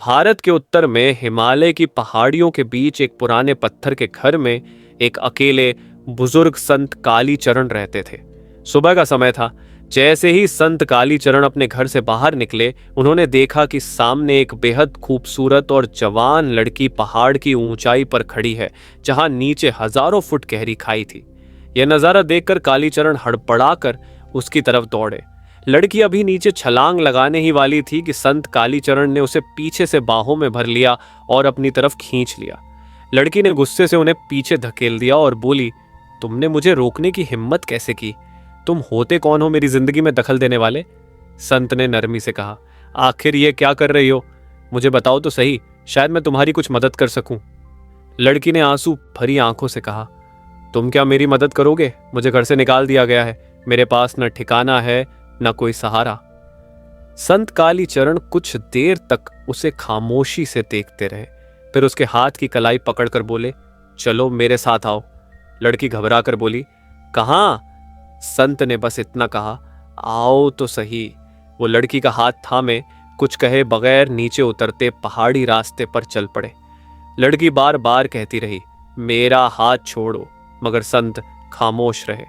भारत के उत्तर में हिमालय की पहाड़ियों के बीच एक पुराने पत्थर के घर में एक अकेले बुजुर्ग संत कालीचरण रहते थे। सुबह का समय था। जैसे ही संत कालीचरण अपने घर से बाहर निकले, उन्होंने देखा कि सामने एक बेहद खूबसूरत और जवान लड़की पहाड़ की ऊंचाई पर खड़ी है, जहां नीचे हजारों फुट गहरी खाई थी। यह नजारा देखकर कालीचरण हड़बड़ाकर उसकी तरफ दौड़े। लड़की अभी नीचे छलांग लगाने ही वाली थी कि संत कालीचरण ने उसे पीछे से बाहों में भर लिया और अपनी तरफ खींच लिया। लड़की ने गुस्से से उन्हें पीछे धकेल दिया और बोली, तुमने मुझे रोकने की हिम्मत कैसे की? तुम होते कौन हो मेरी जिंदगी में दखल देने वाले? संत ने नरमी से कहा, आखिर ये क्या कर रही हो? मुझे बताओ तो सही, शायद मैं तुम्हारी कुछ मदद कर सकूं। लड़की ने आंसू भरी आंखों से कहा, तुम क्या मेरी मदद करोगे? मुझे घर से निकाल दिया गया है। मेरे पास न ठिकाना है न कोई सहारा। संत कालीचरण कुछ देर तक उसे खामोशी से देखते रहे, फिर उसके हाथ की कलाई पकड़कर बोले, चलो मेरे साथ आओ। लड़की घबरा कर बोली, कहां? संत ने बस इतना कहा, आओ तो सही। वो लड़की का हाथ थामे कुछ कहे बगैर नीचे उतरते पहाड़ी रास्ते पर चल पड़े। लड़की बार बार कहती रही, मेरा हाथ छोड़ो, मगर संत खामोश रहे,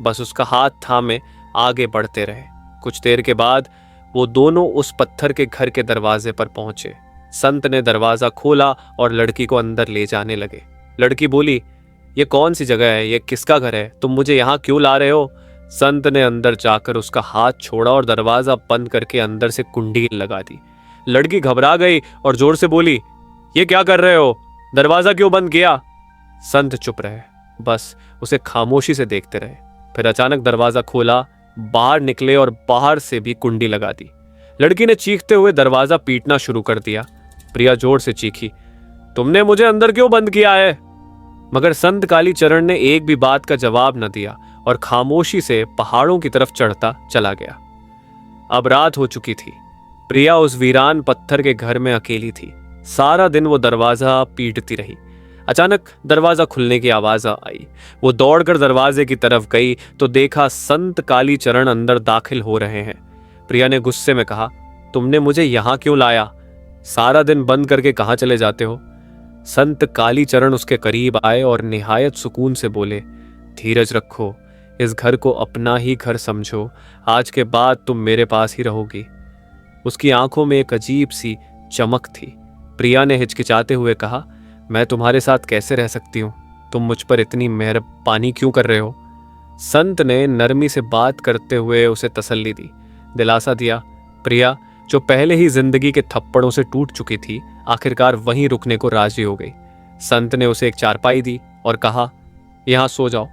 बस उसका हाथ थामे आगे बढ़ते रहे। कुछ देर के बाद वो दोनों उस पत्थर के घर के दरवाजे पर पहुंचे। संत ने दरवाजा खोला और लड़की को अंदर ले जाने लगे। लड़की बोली, ये कौन सी जगह है? ये किसका घर है? तुम मुझे यहाँ क्यों ला रहे हो? संत ने अंदर जाकर उसका हाथ छोड़ा और दरवाजा बंद करके अंदर से कुंडी लगा दी। लड़की घबरा गई और जोर से बोली, ये क्या कर रहे हो? दरवाजा क्यों बंद किया? संत चुप रहे, बस उसे खामोशी से देखते रहे। फिर अचानक दरवाजा खोला, बाहर निकले और बाहर से भी कुंडी लगा दी। लड़की ने चीखते हुए दरवाजा पीटना शुरू कर दिया। प्रिया जोर से चीखी, तुमने मुझे अंदर क्यों बंद किया है? मगर संत कालीचरण ने एक भी बात का जवाब न दिया और खामोशी से पहाड़ों की तरफ चढ़ता चला गया। अब रात हो चुकी थी। प्रिया उस वीरान पत्थर के घर में अकेली थी। सारा दिन वो दरवाजा पीटती रही। अचानक दरवाजा खुलने की आवाज आई। वो दौड़कर दरवाजे की तरफ गई तो देखा संत कालीचरण अंदर दाखिल हो रहे हैं। प्रिया ने गुस्से में कहा, तुमने मुझे यहां क्यों लाया? सारा दिन बंद करके कहां चले जाते हो? संत कालीचरण उसके करीब आए और निहायत सुकून से बोले, धीरज रखो, इस घर को अपना ही घर समझो। आज के बाद तुम मेरे पास ही रहोगी। उसकी आंखों में एक अजीब सी चमक थी। प्रिया ने हिचकिचाते हुए कहा, मैं तुम्हारे साथ कैसे रह सकती हूँ? तुम मुझ पर इतनी मेहरबानी क्यों कर रहे हो? संत ने नरमी से बात करते हुए उसे तसल्ली दी, दिलासा दिया। प्रिया, जो पहले ही जिंदगी के थप्पड़ों से टूट चुकी थी, आखिरकार वहीं रुकने को राजी हो गई। संत ने उसे एक चारपाई दी और कहा, यहां सो जाओ।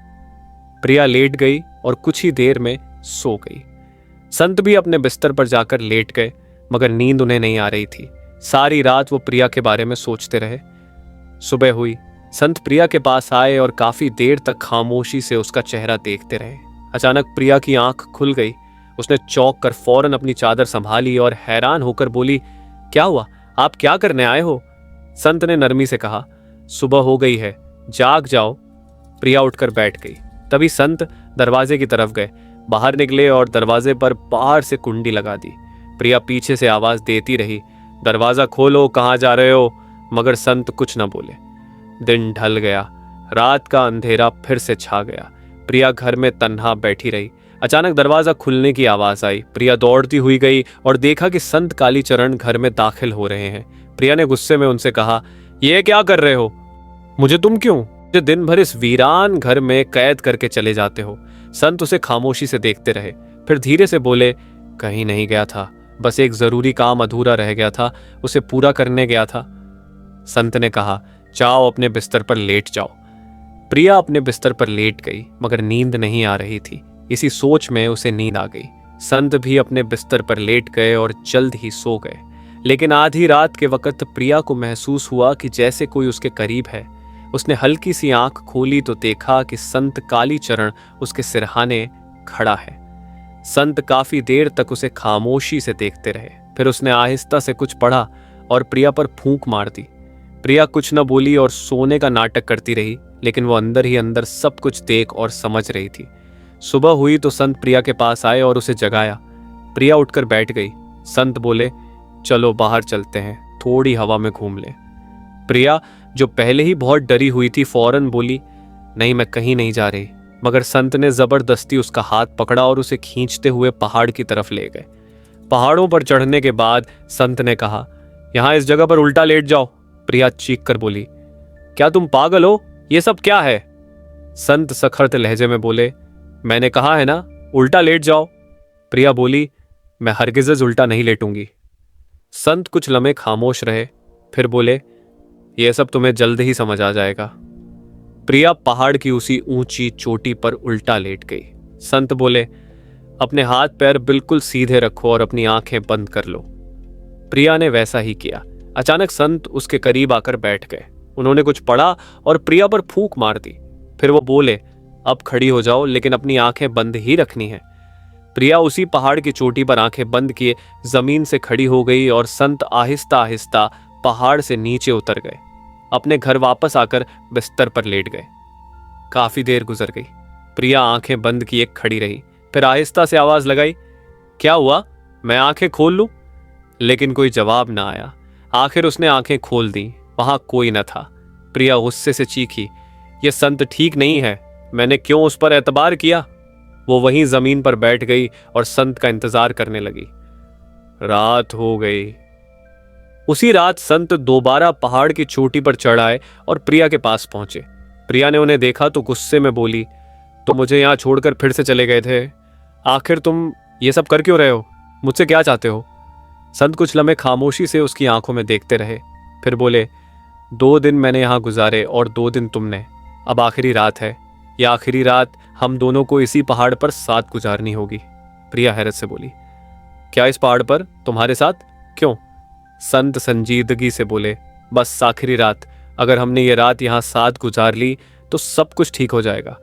प्रिया लेट गई और कुछ ही देर में सो गई। संत भी अपने बिस्तर पर जाकर लेट गए, मगर नींद उन्हें नहीं आ रही थी। सारी रात वो प्रिया के बारे में सोचते रहे। सुबह हुई। संत प्रिया के पास आए और काफी देर तक खामोशी से उसका चेहरा देखते रहे। अचानक प्रिया की आंख खुल गई। उसने चौंक कर फौरन अपनी चादर संभाली और हैरान होकर बोली, क्या हुआ? आप क्या करने आए हो? संत ने नरमी से कहा, सुबह हो गई है, जाग जाओ। प्रिया उठकर बैठ गई। तभी संत दरवाजे की तरफ गए, बाहर निकले और दरवाजे पर बाहर से कुंडी लगा दी। प्रिया पीछे से आवाज देती रही, दरवाजा खोलो, कहाँ जा रहे हो? मगर संत कुछ न बोले। दिन ढल गया। रात का अंधेरा फिर से छा गया। प्रिया घर में तन्हा बैठी रही। अचानक दरवाजा खुलने की आवाज आई। प्रिया दौड़ती हुई गई और देखा कि संत कालीचरण घर में दाखिल हो रहे हैं। प्रिया ने गुस्से में उनसे कहा, ये क्या कर रहे हो? मुझे तुम क्यों दिन भर इस वीरान घर में कैद करके चले जाते हो? संत उसे खामोशी से देखते रहे, फिर धीरे से बोले, कहीं नहीं गया था, बस एक जरूरी काम अधूरा रह गया था, उसे पूरा करने गया था। संत ने कहा, जाओ अपने बिस्तर पर लेट जाओ। प्रिया अपने बिस्तर पर लेट गई, मगर नींद नहीं आ रही थी। इसी सोच में उसे नींद आ गई। संत भी अपने बिस्तर पर लेट गए और जल्द ही सो गए। लेकिन आधी रात के वक्त प्रिया को महसूस हुआ कि जैसे कोई उसके करीब है। उसने हल्की सी आंख खोली तो देखा कि संत कालीचरण उसके सिरहाने खड़ा है। संत काफी देर तक उसे खामोशी से देखते रहे। फिर उसने आहिस्ता से कुछ पढ़ा और प्रिया पर फूंक मार दी। प्रिया कुछ न बोली और सोने का नाटक करती रही, लेकिन वो अंदर ही अंदर सब कुछ देख और समझ रही थी। सुबह हुई तो संत प्रिया के पास आए और उसे जगाया। प्रिया उठकर बैठ गई। संत बोले, चलो बाहर चलते हैं, थोड़ी हवा में घूम लें। प्रिया, जो पहले ही बहुत डरी हुई थी, फौरन बोली, नहीं, मैं कहीं नहीं जा रही। मगर संत ने जबरदस्ती उसका हाथ पकड़ा और उसे खींचते हुए पहाड़ की तरफ ले गए। पहाड़ों पर चढ़ने के बाद संत ने कहा, यहां इस जगह पर उल्टा लेट जाओ। प्रिया चीख कर बोली, क्या तुम पागल हो? ये सब क्या है? संत सखत लहजे में बोले, मैंने कहा है ना, उल्टा लेट जाओ। प्रिया बोली, मैं हरगिज़ उल्टा नहीं लेटूंगी। संत कुछ लम्हे खामोश रहे, फिर बोले, यह सब तुम्हें जल्द ही समझ आ जाएगा। प्रिया पहाड़ की उसी ऊंची चोटी पर उल्टा लेट गई। संत बोले, अपने हाथ पैर बिल्कुल सीधे रखो और अपनी आंखें बंद कर लो। प्रिया ने वैसा ही किया। अचानक संत उसके करीब आकर बैठ गए। उन्होंने कुछ पढ़ा और प्रिया पर फूंक मार दी। फिर वो बोले, अब खड़ी हो जाओ, लेकिन अपनी आंखें बंद ही रखनी है। प्रिया उसी पहाड़ की चोटी पर आंखें बंद किए जमीन से खड़ी हो गई और संत आहिस्ता आहिस्ता पहाड़ से नीचे उतर गए। अपने घर वापस आकर बिस्तर पर लेट गए। काफी देर गुजर गई। प्रिया आंखें बंद किए खड़ी रही, फिर आहिस्ता से आवाज लगाई, क्या हुआ? मैं आंखें खोल लूं? लेकिन कोई जवाब ना आया। आखिर उसने आंखें खोल दी। वहां कोई न था। प्रिया गुस्से से चीखी, यह संत ठीक नहीं है, मैंने क्यों उस पर एतबार किया? वो वहीं जमीन पर बैठ गई और संत का इंतजार करने लगी। रात हो गई। उसी रात संत दोबारा पहाड़ की चोटी पर चढ़ आए और प्रिया के पास पहुंचे। प्रिया ने उन्हें देखा तो गुस्से में बोली, तो मुझे यहां छोड़कर फिर से चले गए थे। आखिर तुम ये सब कर क्यों रहे हो? मुझसे क्या चाहते हो? संत कुछ लम्हे खामोशी से उसकी आंखों में देखते रहे, फिर बोले, 2 दिन मैंने यहां गुजारे और 2 दिन तुमने। अब आखिरी रात है। यह आखिरी रात हम दोनों को इसी पहाड़ पर साथ गुजारनी होगी। प्रिया हैरत से बोली, क्या इस पहाड़ पर? तुम्हारे साथ? क्यों? संत संजीदगी से बोले, बस आखिरी रात। अगर हमने ये रात यहां साथ गुजार ली तो सब कुछ ठीक हो जाएगा।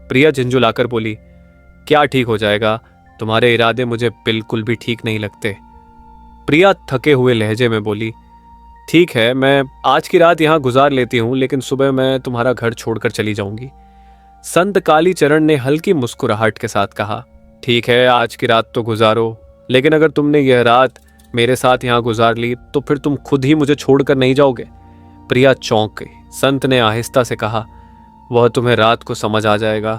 प्रिया झिंझुलाकर बोली, क्या ठीक हो जाएगा? तुम्हारे इरादे मुझे बिल्कुल भी ठीक नहीं लगते। प्रिया थके हुए लहजे में बोली, ठीक है, मैं आज की रात यहां गुजार लेती हूं, लेकिन सुबह मैं तुम्हारा घर छोड़कर चली जाऊंगी। संत कालीचरण ने हल्की मुस्कुराहट के साथ कहा, ठीक है, आज की रात तो गुजारो, लेकिन अगर तुमने यह रात मेरे साथ यहां गुजार ली तो फिर तुम खुद ही मुझे छोड़कर नहीं जाओगे। प्रिया चौंक गई। संत ने आहिस्ता से कहा, वह तुम्हें रात को समझ आ जाएगा।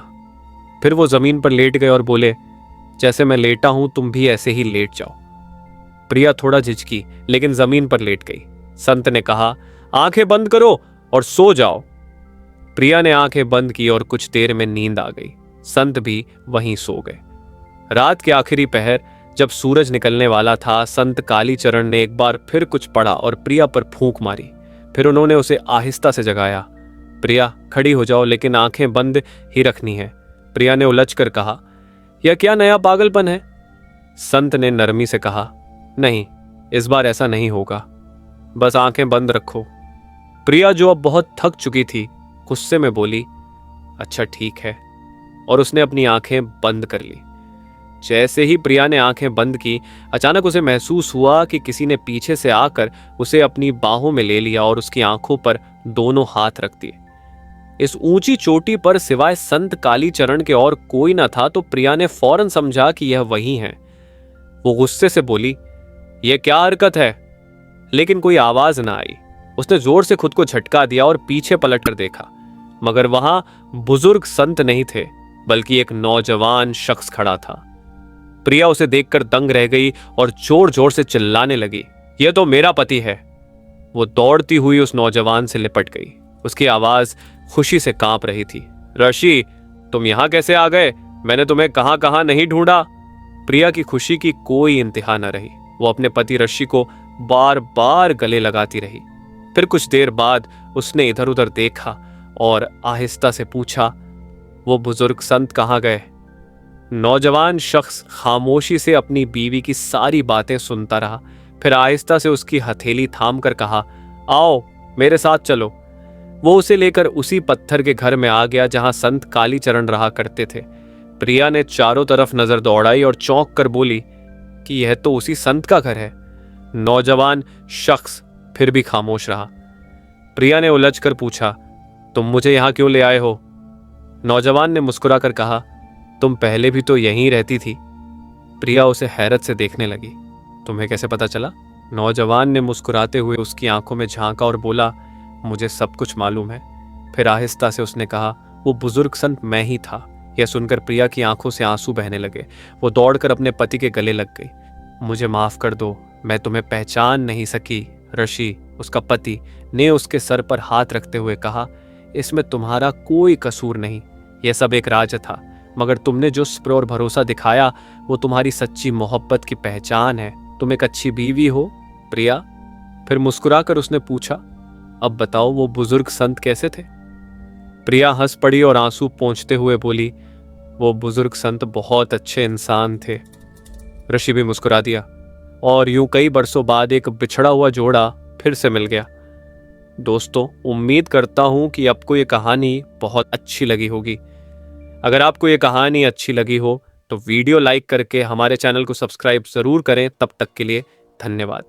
फिर वो जमीन पर लेट गए और बोले, जैसे मैं लेटा हूं तुम भी ऐसे ही लेट जाओ। प्रिया थोड़ा झिझकी, लेकिन जमीन पर लेट गई। संत ने कहा, आंखें बंद करो और सो जाओ। प्रिया ने आंखें बंद की और कुछ देर में नींद आ गई। संत भी वहीं सो गए। रात के आखिरी पहर जब सूरज निकलने वाला था, संत कालीचरण ने एक बार फिर कुछ पढ़ा और प्रिया पर फूंक मारी। फिर उन्होंने उसे आहिस्ता से जगाया। प्रिया, खड़ी हो जाओ, लेकिन आंखें बंद ही रखनी है। प्रिया ने उलझकर कहा, यह क्या नया पागलपन है? संत ने नरमी से कहा, नहीं, इस बार ऐसा नहीं होगा, बस आंखें बंद रखो। प्रिया, जो अब बहुत थक चुकी थी, गुस्से में बोली, अच्छा ठीक है, और उसने अपनी आंखें बंद कर ली। जैसे ही प्रिया ने आंखें बंद की, अचानक उसे महसूस हुआ कि किसी ने पीछे से आकर उसे अपनी बाहों में ले लिया और उसकी आंखों पर दोनों हाथ रख दिए। इस ऊंची चोटी पर सिवाय संत कालीचरण के और कोई न था, तो प्रिया ने फौरन समझा कि यह वही है। वो गुस्से से बोली, यह क्या हरकत है? लेकिन कोई आवाज ना आई। उसने जोर से खुद को झटका दिया और पीछे पलटकर देखा, मगर वहां बुजुर्ग संत नहीं थे, बल्कि एक नौजवान शख्स खड़ा था। प्रिया उसे देखकर दंग रह गई और जोर जोर से चिल्लाने लगी, यह तो मेरा पति है। वो दौड़ती हुई उस नौजवान से लिपट गई। उसकी आवाज खुशी से कांप रही थी, ऋषि, तुम यहां कैसे आ गए? मैंने तुम्हें कहां कहां नहीं ढूंढा। प्रिया की खुशी की कोई इंतहा न रही। वो अपने पति ऋषि को बार बार गले लगाती रही। फिर कुछ देर बाद उसने इधर उधर देखा और आहिस्ता से पूछा, वो बुजुर्ग संत कहाँ गए? नौजवान शख्स खामोशी से अपनी बीवी की सारी बातें सुनता रहा। फिर आहिस्ता से उसकी हथेली थाम कर कहा, आओ मेरे साथ चलो। वो उसे लेकर उसी पत्थर के घर में आ गया जहां संत कालीचरण रहा करते थे। प्रिया ने चारों तरफ नजर दौड़ाई और चौंक कर बोली कि यह तो उसी संत का घर है। नौजवान शख्स फिर भी खामोश रहा। प्रिया ने उलझकर पूछा, तुम मुझे यहां क्यों ले आए हो? नौजवान ने मुस्कुराकर कहा, तुम पहले भी तो यहीं रहती थी। प्रिया उसे हैरत से देखने लगी। तुम्हें कैसे पता चला? नौजवान ने मुस्कुराते हुए उसकी आंखों में झांका और बोला, मुझे सब कुछ मालूम है। फिर आहिस्ता से उसने कहा, वो बुजुर्ग संत मैं ही था। यह सुनकर प्रिया की आंखों से आंसू बहने लगे। वो दौड़कर अपने पति के गले लग गई। मुझे माफ कर दो, मैं तुम्हें पहचान नहीं सकी। ऋषि, उसका पति, ने उसके सर पर हाथ रखते हुए कहा, इसमें तुम्हारा कोई कसूर नहीं, यह सब एक राज था। मगर तुमने जो सब्र और भरोसा दिखाया वो तुम्हारी सच्ची मोहब्बत की पहचान है। तुम एक अच्छी बीवी हो प्रिया। फिर मुस्कुराकर उसने पूछा, अब बताओ वो बुजुर्ग संत कैसे थे? प्रिया हंस पड़ी और आंसू पोंछते हुए बोली, वो बुजुर्ग संत बहुत अच्छे इंसान थे। ऋषि भी मुस्कुरा दिया और यूं कई बरसों बाद एक बिछड़ा हुआ जोड़ा फिर से मिल गया। दोस्तों, उम्मीद करता हूं कि आपको ये कहानी बहुत अच्छी लगी होगी। अगर आपको ये कहानी अच्छी लगी हो तो वीडियो लाइक करके हमारे चैनल को सब्सक्राइब जरूर करें। तब तक के लिए धन्यवाद।